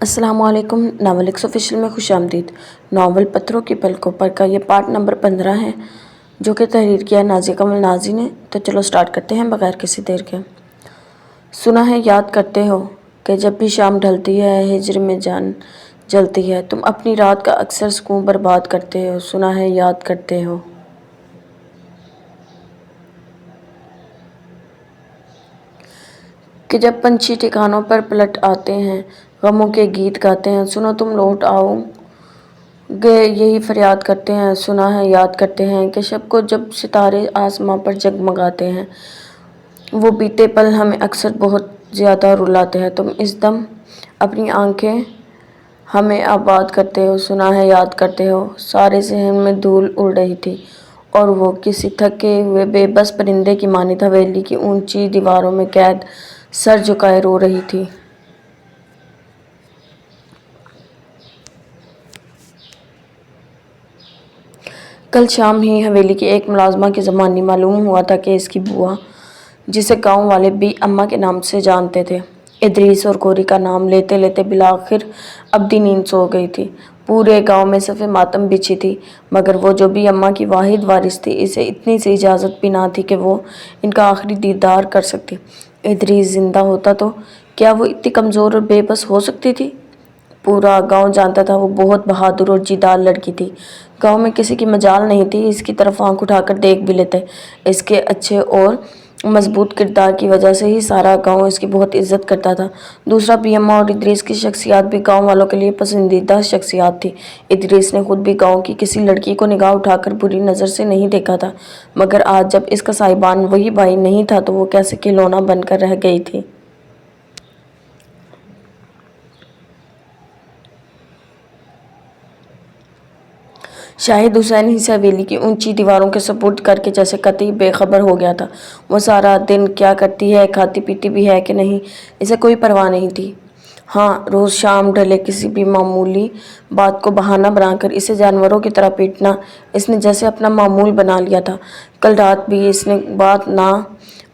السلام علیکم، novel x official میں خوش آمدید۔ ناول پتھروں کی پلکوں پر کا یہ پارٹ نمبر 15 ہے، جو کہ تحریر کیا نازیہ کمل نازی نے۔ تو چلو سٹارٹ کرتے ہیں بغیر کسی دیر کے۔ سنا ہے یاد کرتے ہو کہ جب بھی شام ڈھلتی ہے ہجر میں جان جلتی ہے، تم اپنی رات کا اکثر سکون برباد کرتے ہو۔ سنا ہے یاد کرتے ہو کہ جب پنچھی ٹھکانوں پر پلٹ آتے ہیں، غموں کے گیت گاتے ہیں، سنو تم لوٹ آؤ گے یہی فریاد کرتے ہیں۔ سنا ہے یاد کرتے ہیں کہ شب کو جب ستارے آسماں پر جگمگاتے ہیں، وہ بیتے پل ہمیں اکثر بہت زیادہ رلاتے ہیں۔ تم اس دم اپنی آنکھیں ہمیں آباد کرتے ہو۔ سنا ہے یاد کرتے ہو سارے ذہن میں دھول اڑ رہی تھی، اور وہ کسی تھکے ہوئے بے بس پرندے کی مانند حویلی کی اونچی دیواروں میں قید سر جھکائے رو رہی تھی۔ کل شام ہی حویلی کی ایک ملازمہ کی زبانی معلوم ہوا تھا کہ اس کی بوا، جسے گاؤں والے بی اماں کے نام سے جانتے تھے، ادریس اور گوری کا نام لیتے لیتے بالآخر ابدی نیند سو گئی تھی۔ پورے گاؤں میں صف ماتم بچھی تھی، مگر وہ جو بی اماں کی واحد وارث تھی، اسے اتنی سی اجازت بھی نہ تھی کہ وہ ان کا آخری دیدار کر سکتی۔ ادریس زندہ ہوتا تو کیا وہ اتنی کمزور اور بے بس ہو سکتی تھی؟ پورا گاؤں جانتا تھا وہ بہت بہادر اور جیدار لڑکی تھی۔ گاؤں میں کسی کی مجال نہیں تھی اس کی طرف آنکھ اٹھا کر دیکھ بھی لیتے۔ اس کے اچھے اور مضبوط کردار کی وجہ سے ہی سارا گاؤں اس کی بہت عزت کرتا تھا۔ دوسرا، بی اماں اور ادریس کی شخصیات بھی گاؤں والوں کے لیے پسندیدہ شخصیات تھی۔ ادریس نے خود بھی گاؤں کی کسی لڑکی کو نگاہ اٹھا کر بری نظر سے نہیں دیکھا تھا، مگر آج جب اس کا صاحبان وہی بھائی نہیں تھا تو وہ کیسے کھلونا بن کر رہ گئی تھی۔ شاہد حسین اس حویلی کی اونچی دیواروں کے سپرد کر کے جیسے قطعی بے خبر ہو گیا تھا۔ وہ سارا دن کیا کرتی ہے، کھاتی پیتی بھی ہے کہ نہیں، اسے کوئی پرواہ نہیں تھی۔ ہاں، روز شام ڈھلے کسی بھی معمولی بات کو بہانہ بنا کر اسے جانوروں کی طرح پیٹنا اس نے جیسے اپنا معمول بنا لیا تھا۔ کل رات بھی اس نے بات نہ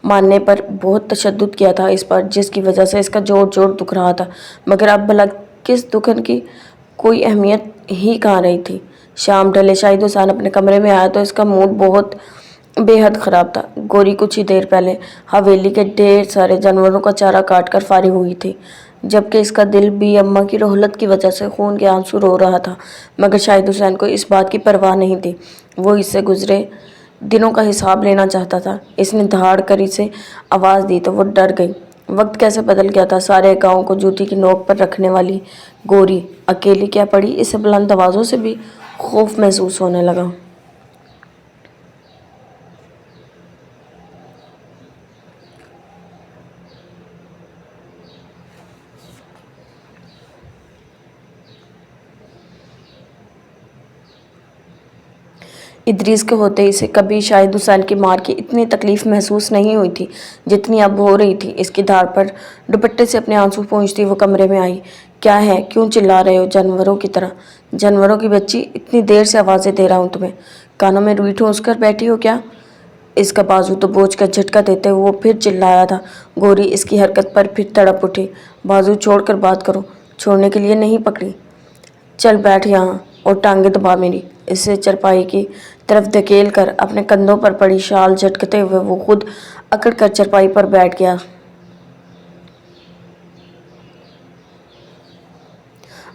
ماننے پر بہت تشدد کیا تھا اس پر، جس کی وجہ سے اس کا جوڑ جوڑ دکھ رہا تھا، مگر اب بھلا کس دکھن کی کوئی اہمیت ہی کہاں رہی تھی۔ شام ڈھلے شاہد حسین اپنے کمرے میں آیا تو اس کا موڈ بہت بے حد خراب تھا۔ گوری کچھ ہی دیر پہلے حویلی کے ڈھیر سارے جانوروں کا چارہ کاٹ کر فارغ ہوئی تھی، جبکہ اس کا دل بی اماں کی رحلت کی وجہ سے خون کے آنسو رو رہا تھا، مگر شاہد حسین کو اس بات کی پرواہ نہیں تھی۔ وہ اس سے گزرے دنوں کا حساب لینا چاہتا تھا۔ اس نے دھاڑ کر اسے آواز دی تو وہ ڈر گئی۔ وقت کیسے بدل گیا تھا۔ سارے گاؤں کو جوتی کی نوک پر رکھنے والی گوری اکیلی کیا پڑی، اسے بلند آوازوں سے بھی خوف محسوس ہونے لگا۔ ادریس کے ہوتے اسے کبھی شاہد حسین کی مار کی اتنی تکلیف محسوس نہیں ہوئی تھی جتنی اب ہو رہی تھی۔ اس کی دھاڑ پر دوپٹے سے اپنے آنسو پونچھتی وہ کمرے میں آئی۔ کیا ہے، کیوں چلا رہے ہو جانوروں کی طرح؟ جانوروں کی بچی، اتنی دیر سے آوازیں دے رہا ہوں تمہیں، کانوں میں روئی ٹھونس کر بیٹھی ہو کیا؟ اس کا بازو دبوچ کر جھٹکا دیتے ہوئے وہ پھر چلایا تھا۔ گوری اس کی حرکت پر پھر تڑپ اٹھی۔ بازو چھوڑ کر بات کرو۔ چھوڑنے کے لیے نہیں پکڑی۔ چل بیٹھ یہاں اور ٹانگیں دبا میری۔ اسے چرپائی کی طرف دھکیل کر اپنے کندھوں پر پڑی شال جھٹکتے ہوئے وہ خود اکڑ کر چرپائی پر بیٹھ گیا۔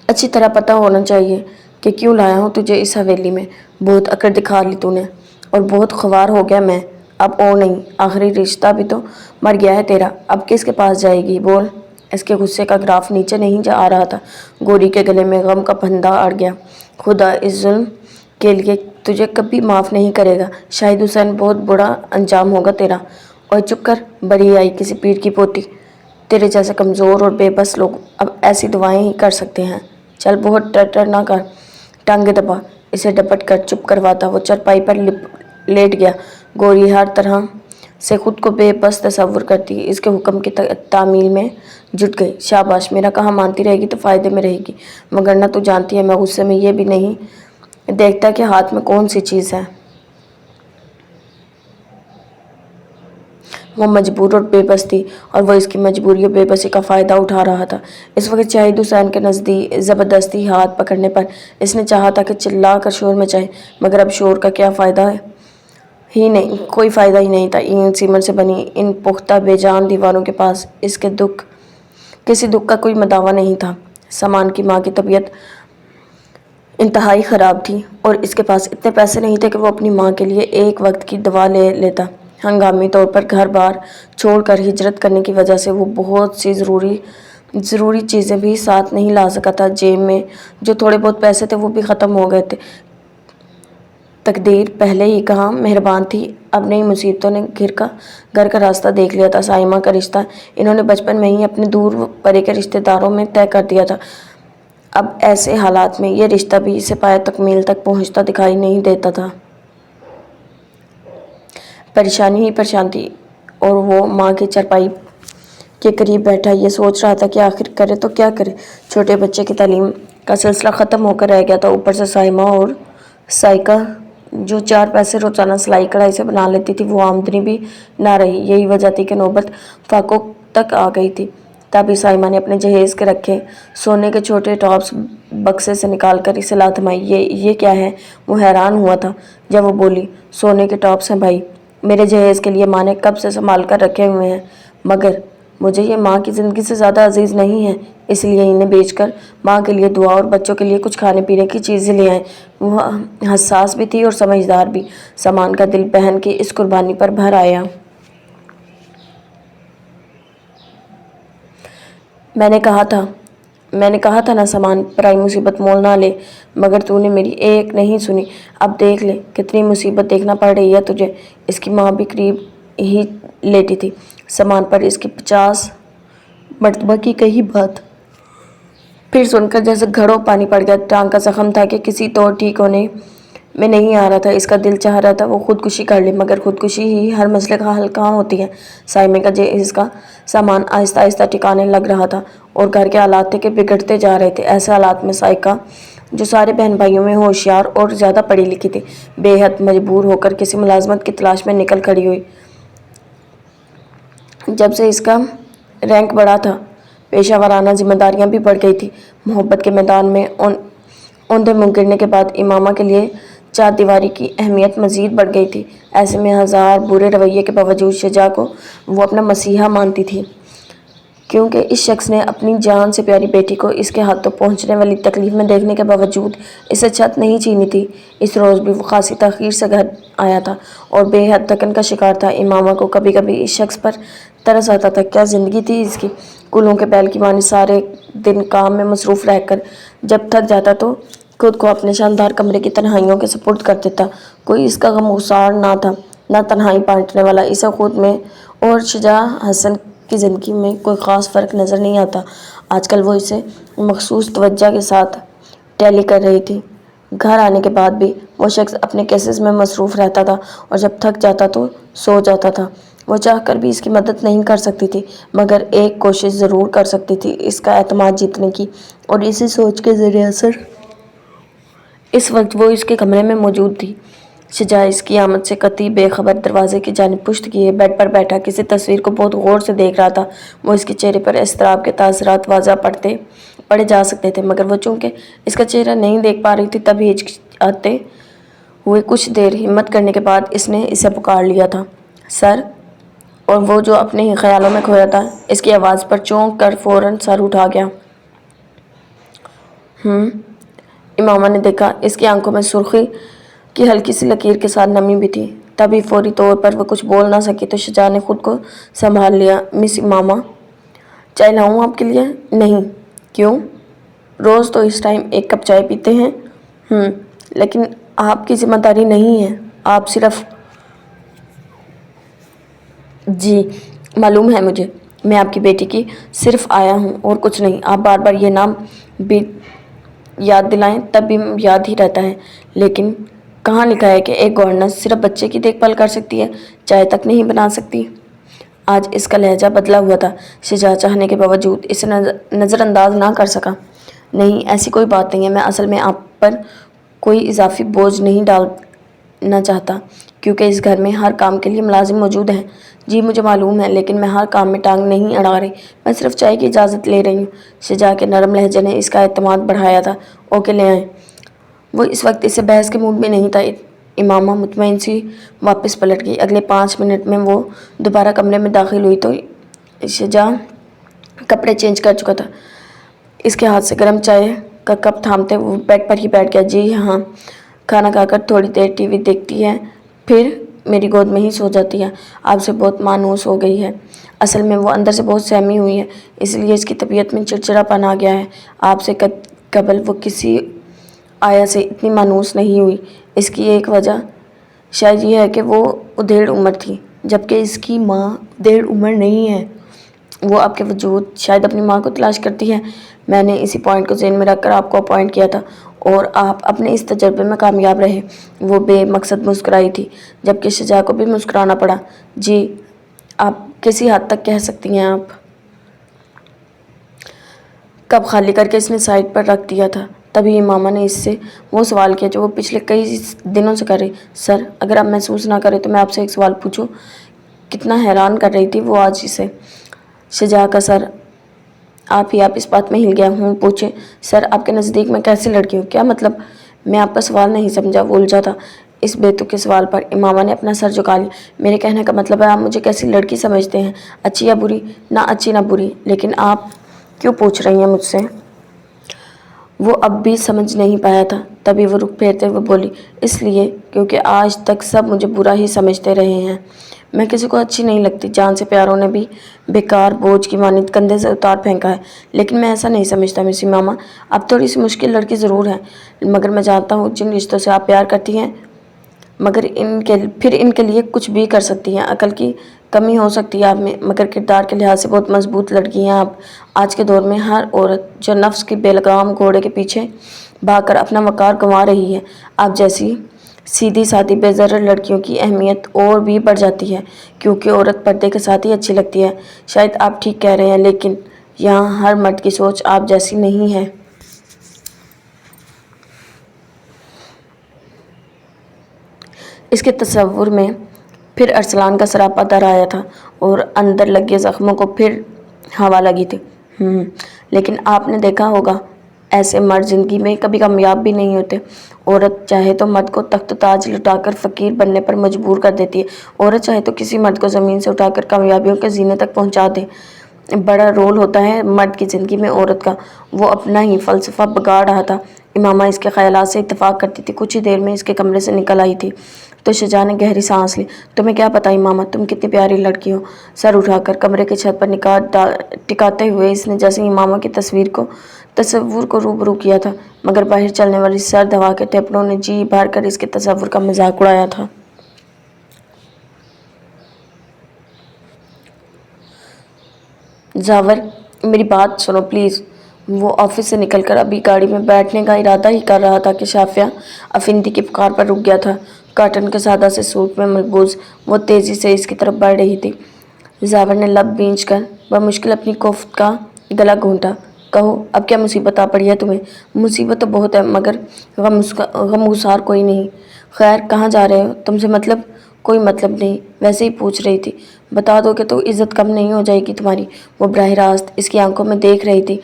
اچھی طرح پتہ ہونا چاہیے کہ کیوں لایا ہوں تجھے اس حویلی میں۔ بہت اکڑ دکھا لی تو نے، اور بہت خوار ہو گیا میں۔ اب اور نہیں، آخری رشتہ بھی تو مر گیا ہے تیرا، اب کس کے پاس جائے گی، بول۔ اس کے غصے کا گراف نیچے نہیں آ رہا تھا۔ گوری کے گلے میں غم کا پھندا اڑ گیا۔ خدا اس ظلم کے لیے تجھے کبھی معاف نہیں کرے گا شاہد حسین، بہت برا انجام ہوگا تیرا۔ اوئے چپ کر، بڑی آئی کسی پیر کی پوتی۔ تیرے جیسے کمزور اور بے بس لوگ اب ایسی دعائیں ہی کر سکتے ہیں۔ چل بہت ٹر نہ کر، ٹانگیں دبا۔ اسے ڈپٹ کر چپ کرواتا وہ چرپائی پر لیٹ گیا۔ گوری ہر طرح سے خود کو بے بس تصور کرتی اس کے حکم کی تعمیل میں جٹ گئی۔ شاباش، میرا کہا مانتی رہے گی تو فائدے میں رہے گی، مگر نہ تو جانتی ہے میں غصے میں یہ بھی نہیں دیکھتا کہ ہاتھ میں کون سی چیز ہے۔ وہ مجبور اور بے بس تھی اور وہ اس کی مجبوری اور بے بسی کا فائدہ اٹھا رہا تھا۔ اس وقت شاہد حسین کے نزدیک زبردستی ہاتھ پکڑنے پر اس نے چاہا تھا کہ چلا کر شور مچائے، مگر اب شور کا کیا فائدہ ہی نہیں، کوئی فائدہ ہی نہیں تھا۔ اینٹ سیمنٹ سے بنی ان پختہ بے جان دیواروں کے پاس اس کے کسی دکھ کا کوئی مداوع نہیں تھا۔ سامان کی ماں کی طبیعت انتہائی خراب تھی اور اس کے پاس اتنے پیسے نہیں تھے کہ وہ اپنی ماں کے لیے ایک وقت کی دوا لے لیتا۔ ہنگامی طور پر گھر بار چھوڑ کر ہجرت کرنے کی وجہ سے وہ بہت سی ضروری چیزیں بھی ساتھ نہیں لا سکا تھا۔ جیب میں جو تھوڑے بہت پیسے تھے وہ بھی ختم ہو گئے تھے۔ تقدیر پہلے ہی کہاں مہربان تھی، اب نئی مصیبتوں نے گھر کا راستہ دیکھ لیا تھا۔ سائمہ کا رشتہ انہوں نے بچپن میں ہی اپنے دور پرے کے رشتہ داروں میں طے کر دیا تھا۔ اب ایسے حالات میں یہ رشتہ بھی اسے پایہ تکمیل تک پہنچتا دکھائی نہیں دیتا تھا۔ پریشانی ہی پریشان تھی اور وہ ماں کی چارپائی کے قریب بیٹھا یہ سوچ رہا تھا کہ آخر کرے تو کیا کرے۔ چھوٹے بچے کی تعلیم کا سلسلہ ختم ہو کر رہ گیا تھا، اوپر سے سائمہ اور سائقہ جو 4 پیسے روزانہ سلائی کڑھائی سے بنا لیتی تھی وہ آمدنی بھی نہ رہی۔ یہی وجہ تھی کہ نوبت فاقوں تک آ گئی تھی۔ تبھی سائمہ نے اپنے جہیز کے رکھے سونے کے چھوٹے ٹاپس بکسے سے نکال کر اسے لا تھمائی۔ یہ کیا ہے؟ وہ حیران ہوا تھا جب وہ بولی، سونے کے ٹاپس ہیں بھائی، میرے جہیز کے لیے ماں نے کب سے سنبھال کر رکھے ہوئے ہیں، مگر مجھے یہ ماں کی زندگی سے زیادہ عزیز نہیں ہے، اس لیے انہیں بیچ کر ماں کے لیے دعا اور بچوں کے لیے کچھ کھانے پینے کی چیزیں لے آئے۔ وہ حساس بھی تھی اور سمجھدار بھی۔ سامان کا دل بہن کی اس قربانی پر بھر آیا۔ میں نے کہا تھا نا سامان پرائی مصیبت مول نہ لے، مگر تو نے میری ایک نہیں سنی۔ اب دیکھ لے کتنی مصیبت دیکھنا پڑ رہی ہے تجھے۔ اس کی ماں بھی قریب ہی لیٹی تھی۔ سامان پر اس کی 50 مرتبہ کی کہی بات پھر سن کر جیسے گھڑوں پانی پڑ گیا۔ ٹانگ کا زخم تھا کہ کسی طور ٹھیک ہونے میں نہیں آ رہا تھا۔ اس کا دل چاہ رہا تھا وہ خودکشی کر لے، مگر خودکشی ہی ہر مسئلے کا حل کہاں ہوتی ہے۔ سائمہ کا جہیز کا سامان آہستہ آہستہ ٹھکانے لگ رہا تھا اور گھر کے حالات تھے کہ بگڑتے جا رہے تھے۔ ایسے حالات میں سائقہ جو سارے بہن بھائیوں میں ہوشیار اور زیادہ پڑھی لکھی تھی، بے حد مجبور ہو کر کسی ملازمت کی تلاش میں نکل کھڑی ہوئی۔ جب سے اس کا رینک بڑھا تھا، پیشہ ورانہ ذمہ داریاں بھی بڑھ گئی تھیں۔ محبت کے میدان میں اوندھے منہ گرنے کے بعد امامہ کے لیے 4 دیواری کی اہمیت مزید بڑھ گئی تھی۔ ایسے میں ہزار برے رویے کے باوجود شجاع کو وہ اپنا مسیحا مانتی تھی، کیونکہ اس شخص نے اپنی جان سے پیاری بیٹی کو اس کے ہاتھوں پہنچنے والی تکلیف میں دیکھنے کے باوجود اسے چھت نہیں چینی تھی۔ اس روز بھی وہ خاصی تاخیر سے گھر آیا تھا اور بے حد تھکن کا شکار تھا۔ امامہ کو کبھی کبھی اس شخص پر ترس آتا تھا۔ کیا زندگی تھی اس کی! کلوں کے بیل کی مانی سارے دن کام میں مصروف رہ کر جب تھک جاتا تو خود کو اپنے شاندار کمرے کی تنہائیوں کے سپرد کر دیتا۔ کوئی اس کا غمگسار نہ تھا، نہ تنہائی بانٹنے والا۔ اسے خود میں اور شجاع حسن کی زندگی میں کوئی خاص فرق نظر نہیں آتا۔ آج کل وہ اسے مخصوص توجہ کے ساتھ ٹیلی کر رہی تھی۔ گھر آنے کے بعد بھی وہ شخص اپنے کیسز میں مصروف رہتا تھا اور جب تھک جاتا تو سو جاتا تھا۔ وہ چاہ کر بھی اس کی مدد نہیں کر سکتی تھی، مگر ایک کوشش ضرور کر سکتی تھی اس کا اعتماد جیتنے کی، اور اسی سوچ کے زیر اثر اس وقت وہ اس کے کمرے میں موجود تھی۔ شجاع اس کی آمد سے قطعی بے خبر دروازے کی جانب پشت کیے بیڈ پر بیٹھا کسی تصویر کو بہت غور سے دیکھ رہا تھا۔ وہ اس کے چہرے پر اضطراب کے تاثرات واضح پڑے جا سکتے تھے، مگر وہ چونکہ اس کا چہرہ نہیں دیکھ پا رہی تھی، تب ہچکچاتے ہوئے کچھ دیر ہمت کرنے کے بعد اس نے اسے پکار لیا تھا، سر! اور وہ جو اپنے ہی خیالوں میں کھویا تھا، اس کی آواز پر چونک کر فوراً سر اٹھا گیا۔ امامہ نے دیکھا اس کی آنکھوں میں سرخی کی ہلکی سی لکیر کے ساتھ نمی بھی تھی۔ تبھی فوری طور پر وہ کچھ بول نہ سکی تو شجاع نے خود کو سنبھال لیا۔ مس امامہ، چائے لاؤں آپ کے لیے؟ نہیں۔ کیوں؟ روز تو اس ٹائم 1 کپ چائے پیتے ہیں۔ لیکن آپ کی ذمہ داری نہیں ہے، آپ صرف… جی معلوم ہے مجھے، میں آپ کی بیٹی کی صرف آیا ہوں اور کچھ نہیں۔ آپ بار بار یہ نام بھی یاد دلائیں تب بھی یاد ہی رہتا ہے، لیکن کہاں لکھا ہے کہ ایک گورننس صرف بچے کی دیکھ بھال کر سکتی ہے، چائے تک نہیں بنا سکتی؟ آج اس کا لہجہ بدلا ہوا تھا۔ شجاع چاہنے کے باوجود اسے نظر انداز نہ کر سکا۔ نہیں، ایسی کوئی بات نہیں ہے، میں اصل میں آپ پر کوئی اضافی بوجھ نہ چاہتا، کیونکہ اس گھر میں ہر کام کے لیے ملازم موجود ہیں۔ جی مجھے معلوم ہے، لیکن میں ہر کام میں ٹانگ نہیں اڑا رہی، میں صرف چائے کی اجازت لے رہی ہوں۔ شجاع کے نرم لہجے نے اس کا اعتماد بڑھایا تھا۔ اوکے لے آئیں۔ وہ اس وقت اسے بحث کے موڈ میں نہیں تھا۔ امامہ مطمئن سی واپس پلٹ گئی۔ اگلے 5 منٹ میں وہ دوبارہ کمرے میں داخل ہوئی تو شجاع کپڑے چینج کر چکا تھا۔ اس کے ہاتھ سے گرم چائے کا کپ تھامتے وہ بیڈ پر ہی بیٹھ گیا۔ جی ہاں، کھانا کھا کر تھوڑی دیر ٹی وی دیکھتی ہے، پھر میری گود میں ہی سو جاتی ہے۔ آپ سے بہت مانوس ہو گئی ہے۔ اصل میں وہ اندر سے بہت سہمی ہوئی ہے، اس لیے اس کی طبیعت میں چڑچڑاپن آ گیا ہے۔ آپ سے قبل وہ کسی آیا سے اتنی مانوس نہیں ہوئی۔ اس کی ایک وجہ شاید یہ ہے کہ وہ ادھیڑ عمر تھی، جبکہ اس کی ماں ادھیڑ عمر نہیں ہے۔ وہ آپ کے وجود شاید اپنی ماں کو تلاش کرتی ہے۔ میں نے اسی پوائنٹ کو ذہن میں رکھ کر آپ کو اپوائنٹ کیا تھا اور آپ اپنے اس تجربے میں کامیاب رہے۔ وہ بے مقصد مسکرائی تھی، جبکہ شجاع کو بھی مسکرانا پڑا۔ جی آپ کسی حد تک کہہ سکتی ہیں۔ آپ کپ خالی کر کے اس نے سائڈ پر رکھ دیا تھا۔ تبھی امامہ نے اس سے وہ سوال کیا جو وہ پچھلے کئی دنوں سے کر رہی۔ سر اگر آپ محسوس نہ کریں تو میں آپ سے ایک سوال پوچھوں؟ کتنا حیران کر رہی تھی وہ آج اسے۔ شجاع کا سر آپ اس بات میں ہل گیا۔ ہوں پوچھیں۔ سر آپ کے نزدیک میں کیسی لڑکی ہوں؟ کیا مطلب؟ میں آپ کا سوال نہیں سمجھا، وہ الجھا تھا اس بے تک کے سوال پر۔ امامہ نے اپنا سر جھکا لیا۔ میرے کہنے کا مطلب ہے آپ مجھے کیسی لڑکی سمجھتے ہیں؟ اچھی یا بری؟ نہ اچھی نہ بری۔ لیکن آپ کیوں پوچھ رہی ہیں مجھ سے؟ وہ اب بھی سمجھ نہیں پایا تھا۔ تبھی وہ رخ پھیرتے ہوئے بولی، اس لیے کیونکہ آج تک سب مجھے برا ہی سمجھتے رہے ہیں۔ میں کسی کو اچھی نہیں لگتی۔ جان سے پیاروں نے بھی بیکار بوجھ کی مانند کندھے سے اتار پھینکا ہے، لیکن میں ایسا نہیں سمجھتا مس امامہ۔ اب تھوڑی سی مشکل لڑکی ضرور ہے، مگر میں جانتا ہوں جن رشتوں سے آپ پیار کرتی ہیں مگر ان کے لیے کچھ بھی کر سکتی ہیں۔ عقل کی کمی ہو سکتی ہے آپ میں، مگر کردار کے لحاظ سے بہت مضبوط لڑکی ہیں آپ۔ آج کے دور میں ہر عورت جو نفس کی بے لگام گھوڑے کے پیچھے بھاگ کر اپنا وقار گنوا رہی ہے، آپ جیسی سیدھی سادھی بے ضرر لڑکیوں کی اہمیت اور بھی بڑھ جاتی ہے، کیونکہ عورت پردے کے ساتھ ہی اچھی لگتی ہے۔ شاید آپ ٹھیک کہہ رہے ہیں، لیکن یہاں ہر مرد کی سوچ آپ جیسی نہیں ہے۔ اس کے تصور میں پھر ارسلان کا سراپا در آیا تھا اور اندر لگے زخموں کو پھر ہوا لگی تھی۔ لیکن آپ نے دیکھا ہوگا ایسے مرد زندگی میں کبھی کامیاب بھی نہیں ہوتے۔ عورت چاہے تو مرد کو تخت و تاج لٹا کر فقیر بننے پر مجبور کر دیتی ہے، عورت چاہے تو کسی مرد کو زمین سے اٹھا کر کامیابیوں کے زینے تک پہنچا دے۔ بڑا رول ہوتا ہے مرد کی زندگی میں عورت کا۔ وہ اپنا ہی فلسفہ بگاڑ رہا تھا۔ امامہ اس کے خیالات سے اتفاق کرتی تھی۔ کچھ ہی دیر میں اس کے کمرے سے نکل آئی تھی تو شجاع نے گہری سانس لی۔ تمہیں کیا پتہ امامہ، تم کتنی پیاری لڑکی ہو۔ سر اٹھا کر کمرے کی چھت پر نگاہ ٹکاتے ہوئے اس نے جیسے امامہ کی تصور کو روبرو کیا تھا، مگر باہر چلنے والی سرد ہوا کے ٹھپڑوں نے جی بھر کر اس کے تصور کا مذاق اڑایا تھا۔ زاور میری بات سنو پلیز۔ وہ آفس سے نکل کر ابھی گاڑی میں بیٹھنے کا ارادہ ہی کر رہا تھا کہ شافیہ افندی کی پکار پر رک گیا تھا۔ کاٹن کے سادہ سے سوٹ میں ملبوس وہ تیزی سے اس کی طرف بڑھ رہی تھی۔ زاور نے لب بھینچ کر بمشکل اپنی کوفت کا گلا گھونٹا۔ کہو اب کیا مصیبت آ پڑی ہے تمہیں؟ مصیبت تو بہت ہے، مگر غمگسار کوئی نہیں۔ خیر کہاں جا رہے ہو؟ تم سے مطلب؟ کوئی مطلب نہیں، ویسے ہی پوچھ رہی تھی۔ بتا دو کہ تو عزت کم نہیں ہو جائے گی تمہاری۔ وہ براہ راست اس کی آنکھوں میں دیکھ رہی تھی۔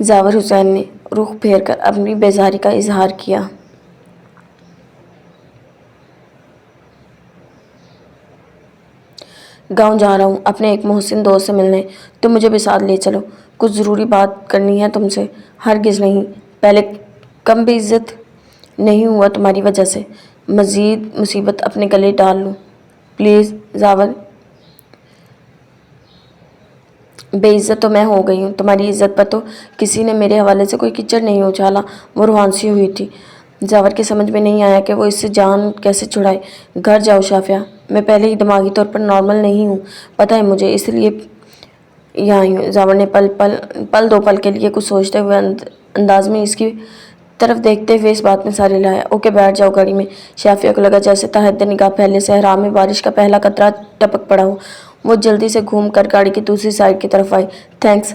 زاور حسین نے رخ پھیر کر اپنی بیزاری کا اظہار کیا۔ گاؤں جا رہا ہوں اپنے ایک محسن دوست سے ملنے، تم مجھے بھی ساتھ لے چلو، کچھ ضروری بات کرنی ہے تم سے۔ ہرگز نہیں، پہلے کم بھی عزت نہیں ہوا تمہاری وجہ سے، مزید مصیبت اپنے گلے ڈال لوں؟ پلیز زاور، بے عزت تو میں ہو گئی ہوں، تمہاری عزت پر تو کسی نے میرے حوالے سے کوئی کیچڑ نہیں اچھالا۔ وہ روحان سی ہوئی تھی۔ زاور کی سمجھ میں نہیں آیا کہ وہ اس سے جان کیسے چھڑائے۔ گھر جاؤ شافیہ، میں پہلے ہی دماغی طور پر نارمل نہیں ہوں، پتہ ہے مجھے، اس لیے یہاں آئی ہوں۔ زاور نے دو پل کے لیے کچھ سوچتے ہوئے انداز میں اس کی طرف دیکھتے ہوئے اس بات میں سارے لایا۔ اوکے بیٹھ جاؤ گاڑی میں۔ شافیہ کو لگا جیسے تحت نگاہ پھیلے صحرا میں بارش کا پہلا قطرہ ٹپک پڑا ہو۔ وہ جلدی سے گھوم کر گاڑی کی دوسری سائیڈ کی طرف آئی۔ تھینکس،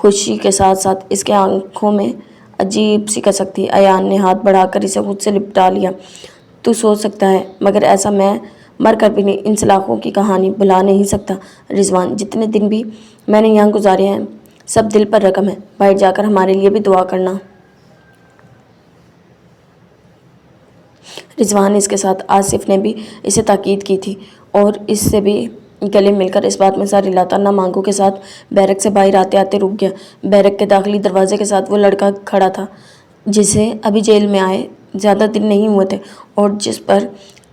خوشی کے ساتھ ساتھ اس کے آنکھوں میں عجیب سی کسک تھی۔ ایان نے ہاتھ بڑھا کر اسے خود سے لپٹا لیا۔ تو سوچ سکتا ہے مگر ایسا میں مر کر بھی ان سلاخوں کی کہانی بھلا نہیں سکتا رضوان۔ جتنے دن بھی میں نے یہاں گزارے ہیں سب دل پر رقم ہے۔ باہر جا کر ہمارے لیے بھی دعا کرنا۔ رضوان اس کے ساتھ آصف نے بھی اسے تاکید کی تھی اور اس سے بھی گلے مل کر اس بات میں ساری لاتا مانگوں کے ساتھ بیرک سے باہر آتے آتے رک گیا۔ بیرک کے داخلی دروازے کے ساتھ وہ لڑکا کھڑا تھا جسے ابھی جیل میں آئے زیادہ دن نہیں ہوئے تھے اور جس پر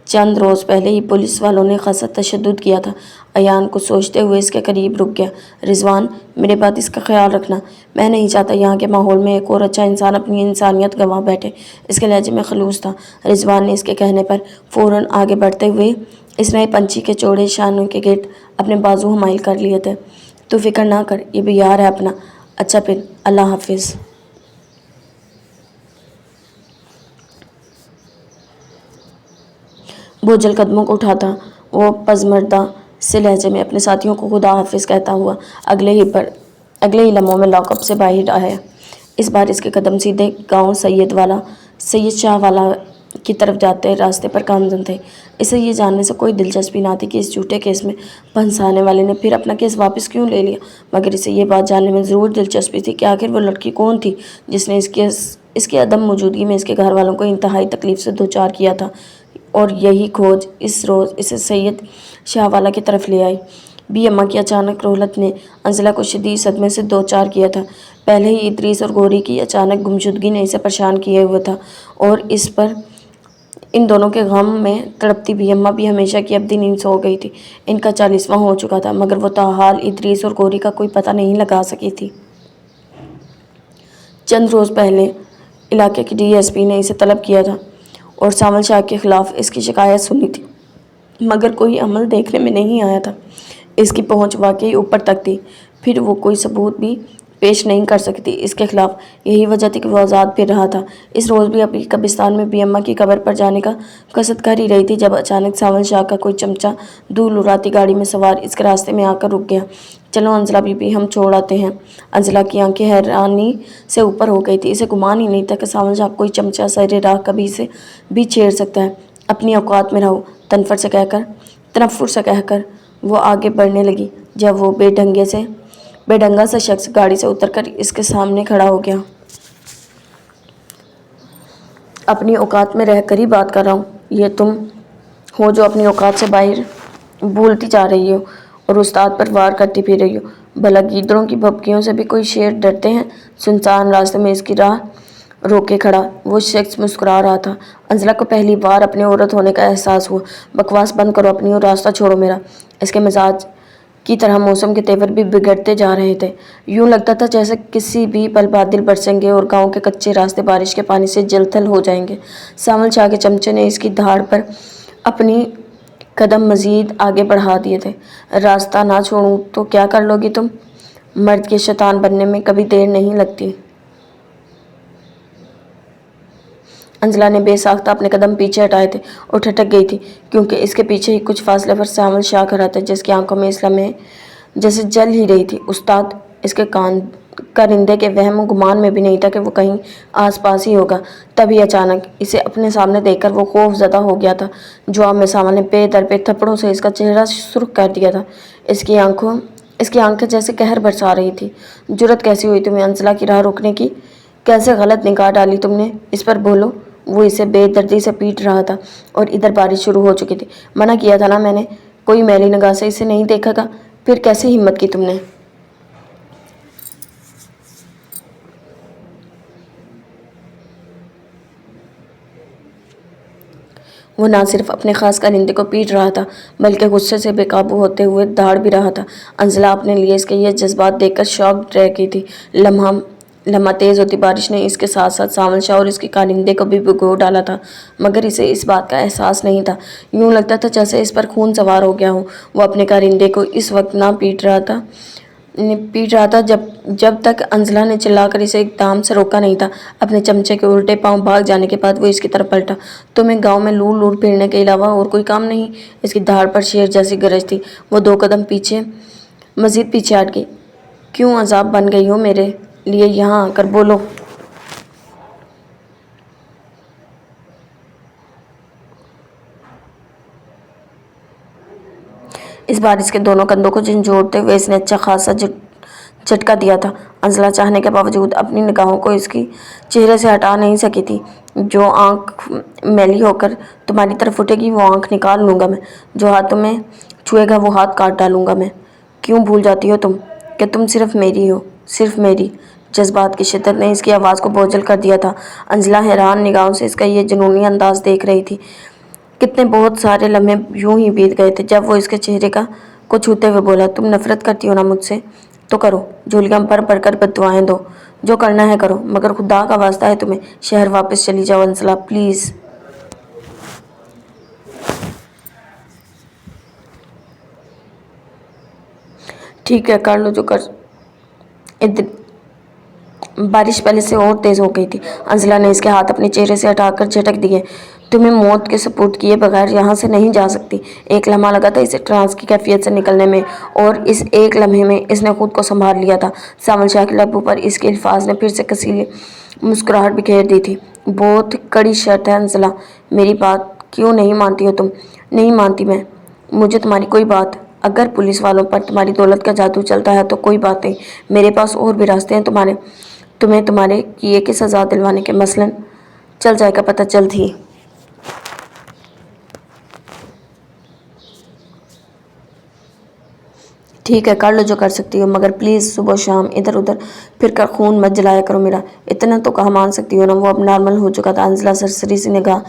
چند روز پہلے ہی پولیس والوں نے خاصا تشدد کیا تھا۔ ایان کچھ سوچتے ہوئے اس کے قریب رک گیا۔ رضوان، میرے بات اس کا خیال رکھنا، میں نہیں چاہتا یہاں کے ماحول میں ایک اور اچھا انسان اپنی انسانیت گنوا بیٹھے۔ اس کے لہجے میں خلوص تھا۔ رضوان نے اس کے کہنے پر فوراً آگے بڑھتے ہوئے اس نئے پنچھی کے چوڑے شانوں کے گرد اپنے بازو حمائل کر لیے تھے۔ تو فکر نہ کر، یہ بھی یار ہے اپنا۔ اچھا پھر اللہ حافظ۔ بوجھل قدموں کو اٹھاتا وہ پزمردہ سے لہجے میں اپنے ساتھیوں کو خدا حافظ کہتا ہوا اگلے ہی لمحوں میں لاک اپ سے باہر آیا۔ اس بار اس کے قدم سیدھے گاؤں سید شاہ والا کی طرف جاتے راستے پر گامزن تھے۔ اسے یہ جاننے سے کوئی دلچسپی نہ تھی کہ اس جھوٹے کیس میں پھنسانے والے نے پھر اپنا کیس واپس کیوں لے لیا، مگر اسے یہ بات جاننے میں ضرور دلچسپی تھی کہ آخر وہ لڑکی کون تھی جس نے اس کی عدم موجودگی میں اس کے گھر والوں کو انتہائی تکلیف سے دوچار کیا تھا، اور یہی کھوج اس روز اسے سید شاہ والا کی طرف لے آئی۔ بی اماں کی اچانک رحلت نے انزلہ کو شدید صدمے سے دوچار کیا تھا۔ پہلے ہی ادریس اور گوری کی اچانک گمشدگی نے اسے پریشان کیے ہوئے تھا اور اس پر ان دونوں کے غم میں تڑپتی بی اماں بھی ہمیشہ کی ابدی نیند سو گئی تھی۔ ان کا 40واں ہو چکا تھا مگر وہ تاحال ادریس اور گوری کا کوئی پتہ نہیں لگا سکی تھی۔ چند روز پہلے علاقے کی ڈی ایس پی نے اسے طلب کیا تھا اور ساول شاہ کے خلاف اس کی شکایت سنی تھی مگر کوئی عمل دیکھنے میں نہیں آیا تھا۔ اس کی پہنچ واقعی اوپر تک تھی، پھر وہ کوئی ثبوت بھی پیش نہیں کر سکی تھی اس کے خلاف۔ یہی وجہ تھی کہ وہ آزاد پھر رہا تھا۔ اس روز بھی ابھی قبرستان میں بی اماں کی قبر پر جانے کا قصد کر ہی رہی تھی جب اچانک ساول شاہ کا کوئی چمچہ دھول اڑاتی گاڑی میں سوار اس کے راستے میں آ کر رک گیا۔ چلو انزلہ بی بی، ہم چھوڑ آتے ہیں۔ انزلہ کی آنکھیں حیرانی سے اوپر ہو گئی تھی۔ اسے گمان ہی نہیں تھا کہ ساول شاہ کوئی چمچہ سر راہ کبھی سے بھی چھیڑ سکتا ہے۔ اپنی اوقات میں رہو، تنفر سے کہہ کر وہ آگے بڑھنے لگی جب وہ بے ڈھنگا سا شخص گاڑی سے اتر کر اس کے سامنے کھڑا ہو گیا۔ اپنی اوقات میں رہ کر ہی بات کر رہا ہوں۔ یہ تم ہو جو اپنی اوقات سے باہر بھولتی جا رہی ہو اور استاد پر وار کرتی پھر رہی ہو۔ بھلا گیدڑوں کی بھبکیوں سے بھی کوئی شیر ڈرتے ہیں؟ سنسان راستے میں اس کی راہ روکے کھڑا وہ شخص مسکرا رہا تھا۔ انزلہ کو پہلی بار اپنے عورت ہونے کا احساس ہوا۔ بکواس بند کرو اپنی اور راستہ چھوڑو میرا۔ اس کے مزاج کی طرح موسم کے تیور بھی بگڑتے جا رہے تھے۔ یوں لگتا تھا جیسے کسی بھی پل بادل برسیں گے اور گاؤں کے کچے راستے بارش کے پانی سے جل تھل ہو جائیں گے۔ ساول شاہ کے چمچے نے اس کی دھاڑ پر اپنی قدم مزید آگے بڑھا دیے تھے۔ راستہ نہ چھوڑوں تو کیا کر لو گی تم؟ مرد کے شیطان بننے میں کبھی دیر نہیں لگتی۔ انزلہ نے بے ساختہ اپنے قدم پیچھے ہٹائے تھے اور ٹھٹک گئی تھی کیونکہ اس کے پیچھے ہی کچھ فاصلے پر ساول شاہ کھڑا تھا جس کی آنکھوں میں اس لمحے جیسے جل ہی رہی تھی۔ استاد! اس کے کارندے کے وہم و گمان میں بھی نہیں تھا کہ وہ کہیں آس پاس ہی ہوگا۔ تبھی اچانک اسے اپنے سامنے دیکھ کر وہ خوف زدہ ہو گیا تھا۔ جواب میں ساول نے پے در پے تھپڑوں سے اس کا چہرہ سرخ کر دیا تھا۔ اس کی آنکھیں جیسے قہر برسا رہی تھی۔ جرأت کیسی ہوئی تمہیں انزلہ کی راہ روکنے کی؟ کیسے غلط نگاہ ڈالی تم نے اس پر؟ بولو۔ وہ اسے بے دردی سے پیٹ رہا تھا اور ادھر بارش شروع ہو چکی تھی۔ منع کیا تھا نا میں نے، کوئی میلی نگاہ سے اسے نہیں دیکھے گا۔ پھر کیسے ہمت کی تم نے؟ وہ نہ صرف اپنے خاص کارندے کو پیٹ رہا تھا بلکہ غصے سے بے قابو ہوتے ہوئے دھاڑ بھی رہا تھا۔ انزلہ اپنے لیے اس کے یہ جذبات دیکھ کر شاکڈ رہ گئی تھی۔ لمحہ تیز ہوتی بارش نے اس کے ساتھ ساتھ ساول شاہ اور اس کے کارندے کو بھی بھگو ڈالا تھا مگر اسے اس بات کا احساس نہیں تھا۔ یوں لگتا تھا جیسے اس پر خون سوار ہو گیا ہو۔ وہ اپنے کارندے کو اس وقت نہ پیٹ رہا تھا جب تک انزلہ نے چلا کر اسے اقدام سے روکا نہیں تھا۔ اپنے چمچے کے الٹے پاؤں بھاگ جانے کے بعد وہ اس کی طرف پلٹا۔ تمہیں گاؤں میں لوڑ لوڑ پھرنے کے علاوہ اور کوئی کام نہیں؟ اس کی دھاڑ پر شیر جیسی گرج تھی۔ وہ 2 قدم مزید پیچھے ہٹ گئی۔ کیوں عذاب بن گئی ہو میرے لیے؟ یہاں آ کر بولو۔ اس بار اس کے دونوں کندھوں کو جھنجھوڑتے ہوئے اس نے اچھا خاصا جھٹکا دیا تھا۔ انزلہ چاہنے کے باوجود اپنی نگاہوں کو اس کی چہرے سے ہٹا نہیں سکی تھی۔ جو آنکھ میلی ہو کر تمہاری طرف اٹھے گی وہ آنکھ نکال لوں گا میں، جو ہاتھ تمہیں چھوئے گا وہ ہاتھ کاٹ ڈالوں گا میں۔ کیوں بھول جاتی ہو تم کہ تم صرف میری ہو، صرف میری؟ جذبات کی شدت نے اس کی آواز کو بوجھل کر دیا تھا۔ انزلہ حیران نگاہوں سے اس کا یہ جنونی انداز دیکھ رہی تھی۔ کتنے بہت سارے لمحے یوں ہی بیت گئے تھے جب وہ اس کے چہرے کو چھوتے ہوئے بولا، تم نفرت کرتی ہو نا مجھ سے؟ تو کرو، جھولیاں بھر بھر کر بددعائیں دو، جو کرنا ہے کرو، مگر خدا کا واسطہ ہے تمہیں شہر واپس چلی جاؤ انزلہ، پلیز۔ ٹھیک ہے، کر لو جو کر۔ بارش پہلے سے اور تیز ہو گئی تھی۔ انزلہ نے اس کے ہاتھ اپنے چہرے سے ہٹا کر جھٹک دیے۔ تمہیں موت کے سپرد کیے بغیر یہاں سے نہیں جا سکتی۔ ایک لمحہ لگا تھا اسے ٹرانس کی کیفیت سے نکلنے میں، اور اس ایک لمحے میں اس نے خود کو سنبھال لیا تھا۔ ساول شاہ کے لبوں پر اس کے الفاظ نے پھر سے کسیلی مسکراہٹ بکھیر دی تھی۔ بہت کڑی شرط ہے انزلہ، میری بات کیوں نہیں مانتی ہو تم؟ نہیں مانتی میں مجھے تمہاری کوئی بات۔ اگر پولیس والوں پر تمہاری دولت کا جادو چلتا ہے تو کوئی بات نہیں، میرے پاس اور بھی راستے ہیں تمہیں تمہارے کیے کی سزا دلوانے کے۔ مثلاً چل جائے گا پتہ جلد ہی۔ ٹھیک ہے، کر لو جو کر سکتی ہو، مگر پلیز صبح و شام ادھر ادھر پھر کر خون مت جلایا کرو میرا۔ اتنا تو کہا مان سکتی ہو نا؟ وہ اب نارمل ہو چکا تھا۔ انزلہ سرسری سی نگاہ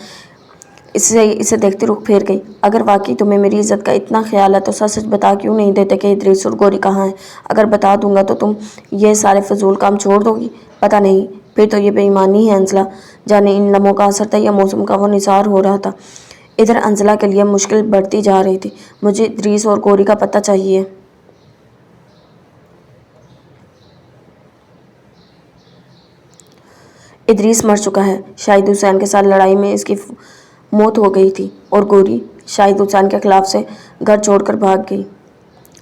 اسے دیکھتی رخ پھیر گئی۔ اگر واقعی تمہیں میری عزت کا اتنا خیال ہے تو سچ سچ بتا کیوں نہیں دیتے کہ ادریس اور گوری کہاں ہیں؟ اگر بتا دوں گا تو تم یہ سارے فضول کام چھوڑ دو گی؟ پتہ نہیں، پھر تو یہ بے ایمانی ہے انزلہ۔ جانے ان لمحوں کا اثر تھا یا موسم کا وہ نثار ہو رہا تھا۔ ادھر انزلہ کے لیے مشکل بڑھتی جا رہی تھی۔ مجھے ادریس اور گوری کا پتہ چاہیے۔ ادریس مر چکا ہے، شاہد حسین کے ساتھ لڑائی میں اس کی موت ہو گئی تھی، اور گوری شاہد حسین کے خلاف سے گھر چھوڑ کر بھاگ گئی،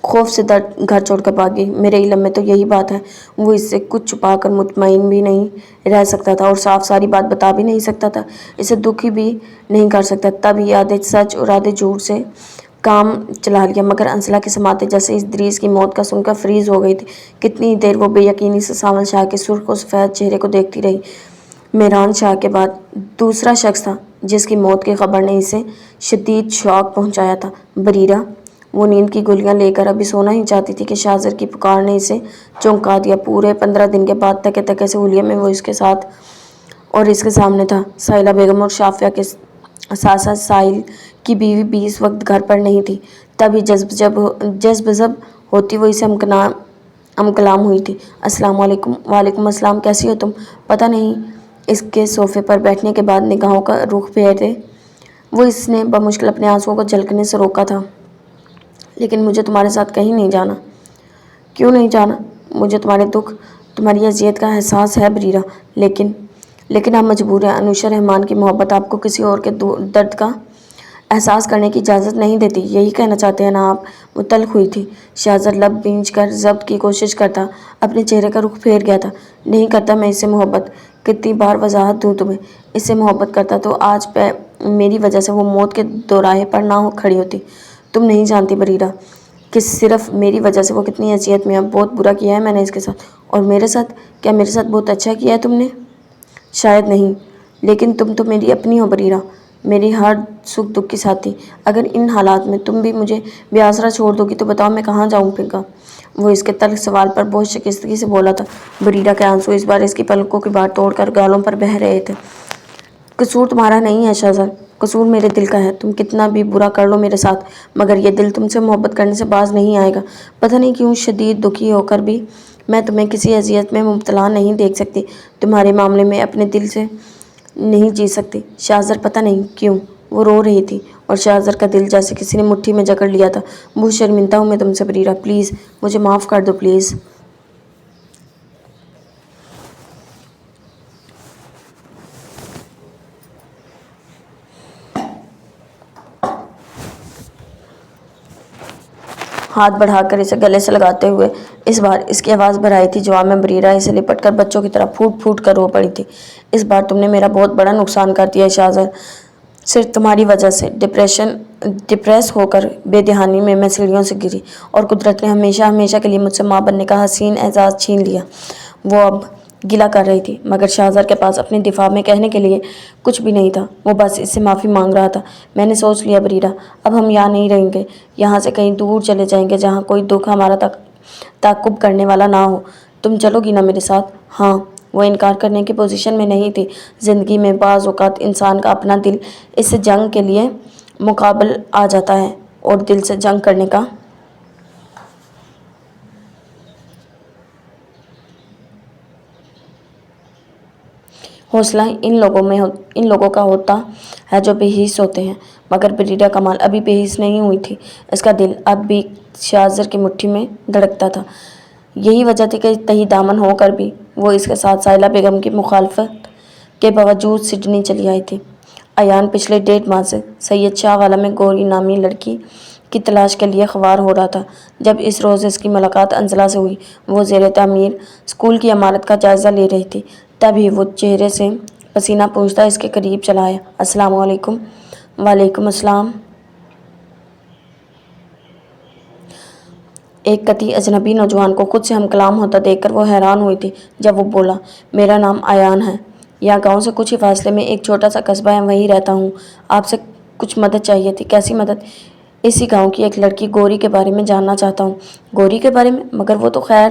خوف سے گھر چھوڑ کر بھاگ گئی۔ میرے علم میں تو یہی بات ہے۔ وہ اس سے کچھ چھپا کر مطمئن بھی نہیں رہ سکتا تھا، اور صاف ساری بات بتا بھی نہیں سکتا تھا، اسے دکھی بھی نہیں کر سکتا۔ تب یہ آدھے سچ اور آدھے جھوٹ سے کام چلا لیا۔ مگر انزلہ کی سماعتیں جیسے ادریس کی موت کا سن کر فریز ہو گئی تھی۔ کتنی دیر وہ بے یقینی سے ساول شاہ کے سرخ و سفید چہرے کو دیکھتی رہی۔ میران شاہ کے بعد دوسرا شخص تھا جس کی موت کی خبر نے اسے شدید شاک پہنچایا تھا، بریرہ۔ وہ نیند کی گولیاں لے کر ابھی سونا ہی چاہتی تھی کہ شاہزر کی پکار نے اسے چونکا دیا۔ پورے 15 دن کے بعد تکے تکے سے حلیے میں وہ اس کے ساتھ اور اس کے سامنے تھا۔ سائلہ بیگم اور شافیہ کے ساتھ ساتھ ساحل کی بیوی بھی اس وقت گھر پر نہیں تھی۔ تب ہی جذب ہوتی وہ اسے کلام ہوئی تھی۔ السلام علیکم۔ وعلیکم السلام، کیسی ہو تم؟ پتہ نہیں۔ اس کے صوفے پر بیٹھنے کے بعد نگاہوں کا رخ پھیرے وہ اس نے بمشکل اپنے آنسوؤں کو جھلکنے سے روکا تھا۔ لیکن مجھے تمہارے ساتھ کہیں نہیں جانا۔ کیوں نہیں جانا؟ مجھے تمہارے دکھ، تمہاری اذیت کا احساس ہے بریرہ، لیکن ہم مجبور ہیں۔ انوشا رحمان کی محبت آپ کو کسی اور کے درد کا احساس کرنے کی اجازت نہیں دیتی، یہی کہنا چاہتے ہیں نا آپ؟ وہ تلخ ہوئی تھی۔ شاہزر لب بھینچ کر ضبط کی کوشش کرتا اپنے چہرے کا رخ پھیر گیا تھا۔ نہیں کرتا میں اس سے محبت، کتنی بار وضاحت دوں تمہیں؟ اس سے محبت کرتا تو آج میری وجہ سے وہ موت کے دوراہے پر نہ کھڑی ہوتی۔ تم نہیں جانتی بریرہ کہ صرف میری وجہ سے وہ کتنی اذیت میں ہے۔ بہت برا کیا ہے میں نے اس کے ساتھ۔ اور میرے ساتھ؟ کیا میرے ساتھ بہت اچھا کیا ہے تم نے؟ شاید نہیں، لیکن تم تو میری اپنی ہو بریرہ، میری ہر سکھ دکھ کی ساتھی۔ اگر ان حالات میں تم بھی مجھے بے آسرا چھوڑ دو گی تو بتاؤ میں کہاں جاؤں گا؟ وہ اس کے تلخ سوال پر بہت شائستگی سے بولا تھا۔ بریرہ کے آنسو اس بار اس کی پلکوں کی باڑ توڑ کر گالوں پر بہہ رہے تھے۔ قصور تمہارا نہیں ہے شاہزر، قصور میرے دل کا ہے۔ تم کتنا بھی برا کر لو میرے ساتھ، مگر یہ دل تم سے محبت کرنے سے باز نہیں آئے گا۔ پتہ نہیں کیوں شدید دکھی ہو کر بھی میں تمہیں کسی اذیت میں مبتلا نہیں دیکھ سکتی، تمہارے معاملے میں اپنے دل سے نہیں جی سکتی۔ شاہزر پتہ نہیں کیوں وہ رو رہی تھی، اور شاہزر کا دل جیسے کسی نے مٹھی میں جکڑ لیا تھا۔ بہت شرمندہ ہوں میں تم سے بریرہ، پلیز مجھے معاف کر دو پلیز۔ ہاتھ بڑھا کر اسے گلے سے لگاتے ہوئے اس بار اس کی آواز بھرائی تھی جواب میں بریرہ اسے لپٹ کر بچوں کی طرح پھوٹ پھوٹ کر رو پڑی تھی۔ اس بار تم نے میرا بہت بڑا نقصان کر دیا ہے شہزاد، صرف تمہاری وجہ سے ڈپریس ہو کر بے دہانی میں سیڑھیوں سے گری اور قدرت نے ہمیشہ ہمیشہ کے لیے مجھ سے ماں بننے کا حسین اعزاز چھین لیا۔ وہ اب گلہ کر رہی تھی مگر شہزاد کے پاس اپنے دفاع میں کہنے کے لیے کچھ بھی نہیں تھا۔ وہ بس اس سے معافی مانگ رہا تھا۔ میں نے سوچ لیا بریرہ، اب ہم یہاں نہیں رہیں گے، یہاں سے کہیں دور چلے جائیں گے جہاں کوئی دکھ ہمارا تعقب کرنے والا نہ ہو۔ تم چلو گی نا میرے ساتھ؟ ہاں۔ وہ انکار کرنے کی پوزیشن میں نہیں تھی۔ زندگی میں بعض اوقات انسان کا اپنا دل اس سے جنگ کے لیے مقابل آ جاتا ہے اور دل سے جنگ کرنے کا حوصلہ ان لوگوں کا ہوتا ہے جو بے حس ہوتے ہیں، مگر بریرہ کمال ابھی بے حس نہیں ہوئی تھی۔ اس کا دل اب بھی شہزاد کی مٹھی میں دھڑکتا تھا۔ یہی وجہ تھی کہ تہی دامن ہو کر بھی وہ اس کے ساتھ سائلہ بیگم کی مخالفت کے باوجود سڈنی چلی آئی تھی۔ ایان پچھلے 1.5 ماہ سے سید شاہ والا میں گوری نامی لڑکی کی تلاش کے لیے خوار ہو رہا تھا۔ جب اس روز اس کی ملاقات انزلہ سے ہوئی، وہ زیر تعمیر اسکول کی عمارت کا جائزہ لے رہی تھی، تبھی وہ چہرے سے پسینہ پوچھتا اس کے قریب چلا آیا۔ السلام علیکم۔ وعلیکم السلام۔ ایک قطعی اجنبی نوجوان کو خود سے ہم کلام ہوتا دیکھ کر وہ حیران ہوئی تھی۔ جب وہ بولا، میرا نام ایان ہے، یہاں گاؤں سے کچھ ہی فاصلے میں ایک چھوٹا سا قصبہ ہے، وہیں رہتا ہوں۔ آپ سے کچھ مدد چاہیے تھی۔ کیسی مدد؟ اسی گاؤں کی ایک لڑکی گوری کے بارے میں جاننا چاہتا ہوں۔ گوری کے بارے میں؟ مگر وہ تو خیر